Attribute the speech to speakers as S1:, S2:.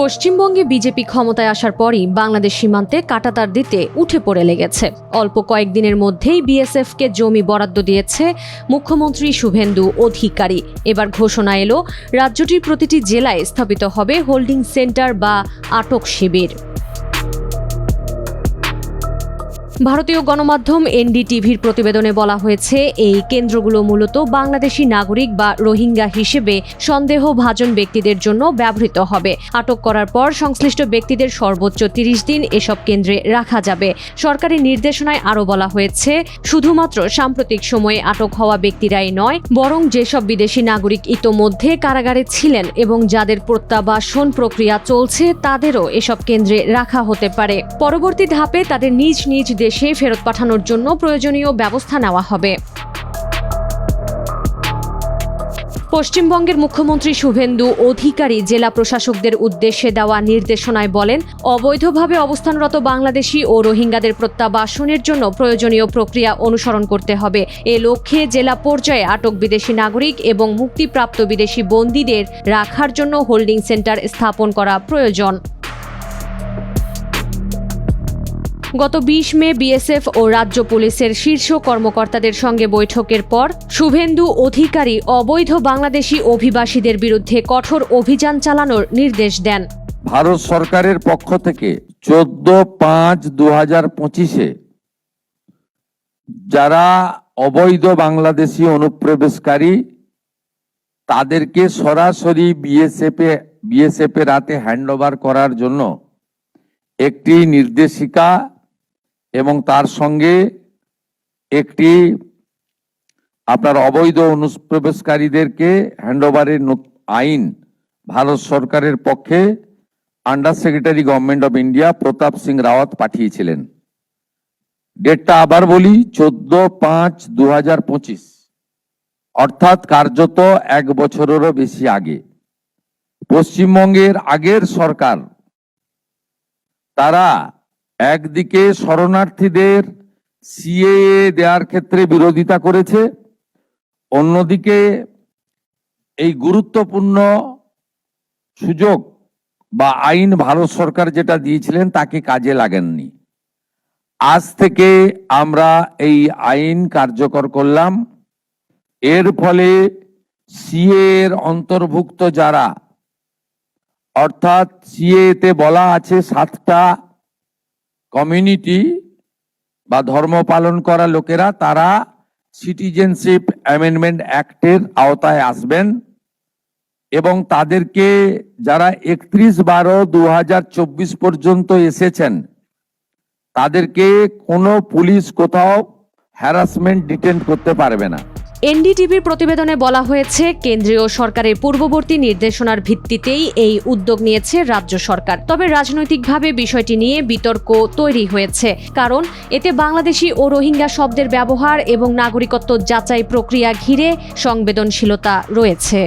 S1: পশ্চিমবঙ্গে বিজেপি ক্ষমতায় আসার পরই বাংলাদেশ সীমান্তে কাঁটাতার দিতে উঠে পড়ে লেগেছে। অল্প কয়েকদিনের মধ্যেই বিএসএফকে জমি বরাদ্দ দিয়েছে মুখ্যমন্ত্রী শুভেন্দু অধিকারী। এবার ঘোষণা এলো, রাজ্যটির প্রতিটি জেলায় স্থাপিত হবে হোল্ডিং সেন্টার বা আটক শিবির। ভারতীয় গণমাধ্যম এনডিটিভির প্রতিবেদনে বলা হয়েছে, এই কেন্দ্রগুলো মূলত বাংলাদেশি নাগরিক বা রোহিঙ্গা হিসেবে সন্দেহভাজন ব্যক্তিদের জন্য ব্যবহৃত হবে। আটক করার পর সংশ্লিষ্ট ব্যক্তিদের সর্বোচ্চ 30 দিন এসব কেন্দ্রে রাখা যাবে। সরকারি নির্দেশনায় আরও বলা হয়েছে, শুধুমাত্র সাম্প্রতিক সময়ে আটক হওয়া ব্যক্তিরাই নয়, বরং যেসব বিদেশি নাগরিক ইতোমধ্যে কারাগারে ছিলেন এবং যাদের প্রত্যাবাসন প্রক্রিয়া চলছে তাদেরও এসব কেন্দ্রে রাখা হতে পারে। পরবর্তী ধাপে তাদের নিজ নিজ দেশে ফেরত পাঠানোর জন্য প্রয়োজনীয় ব্যবস্থা নেওয়া হবে। পশ্চিমবঙ্গের মুখ্যমন্ত্রী শুভেন্দু অধিকারী জেলা প্রশাসকদের উদ্দেশ্যে দেওয়া নির্দেশনায় বলেন, অবৈধভাবে অবস্থানরত বাংলাদেশি ও রোহিঙ্গাদের প্রত্যাবাসনের জন্য প্রয়োজনীয় প্রক্রিয়া অনুসরণ করতে হবে। এ লক্ষ্যে জেলা পর্যায়ে আটক বিদেশি নাগরিক এবং মুক্তিপ্রাপ্ত বিদেশি বন্দীদের রাখার জন্য হোল্ডিং সেন্টার স্থাপন করা প্রয়োজন। গত 20 মে বিএসএফ ও রাজ্য পুলিশের শীর্ষ কর্মকর্তাদের সঙ্গে বৈঠকের পর শুভেন্দু অধিকারী অবৈধ বাংলাদেশি অভিবাসীদের বিরুদ্ধে কঠোর অভিযান চালানোর নির্দেশ দেন।
S2: ভারত সরকারের পক্ষ থেকে 14/5/2025 যারা অবৈধ বাংলাদেশি অনুপ্রবেশকারী তাদেরকে সরাসরি বিএসএফ এর হাতে হ্যান্ডওভার করার জন্য একটি নির্দেশিকা এবং তার সঙ্গে একটি আপনার অবৈধ অনুপ্রবেশকারীদেরকে হ্যান্ডওভারের আইন ভারত সরকারের পক্ষে under secretary government of India Pratap Singh Rawat পাঠিয়েছিলেন। ডেটটা আবার বলি, 14/5/2025, অর্থাৎ কার্যত 1 বছরেরও বেশি আগে। পশ্চিমবঙ্গের আগের সরকার তারা একদিকে শরণার্থীদের সিএএ দেওয়ার ক্ষেত্রে বিরোধিতা করেছে, অন্যদিকে এই গুরুত্বপূর্ণ সুযোগ বা আইন ভারত সরকার যেটা দিয়েছিলেন তাকে কাজে লাগেননি। আজ থেকে আমরা এই আইন কার্যকর করলাম। এর ফলে সিএএ এর অন্তর্ভুক্ত যারা, অর্থাৎ সিএএতে বলা আছে 7টা কমিউনিটি বা ধর্ম পালন করা লোকেরা, তারা সিটিজেনশিপ অ্যামেন্ডমেন্ট অ্যাক্টের আওতায় আসবেন এবং তাদেরকে যারা 31/12/2024 পর্যন্ত এসেছেন তাদেরকে কোনো পুলিশ কোথাও হ্যারাসমেন্ট ডিটেইন করতে পারবে না।
S1: এনডিটিভির প্রতিবেদনে বলা হয়েছে, কেন্দ্রীয় সরকারের পূর্ববর্তী নির্দেশনার ভিত্তিতেই এই উদ্যোগ নিয়েছে রাজ্য সরকার। তবে রাজনৈতিকভাবে বিষয়টি নিয়ে বিতর্ক তৈরি হয়েছে, কারণ এতে বাংলাদেশি ও রোহিঙ্গা শব্দের ব্যবহার এবং নাগরিকত্ব যাচাই প্রক্রিয়া ঘিরে সংবেদনশীলতা রয়েছে।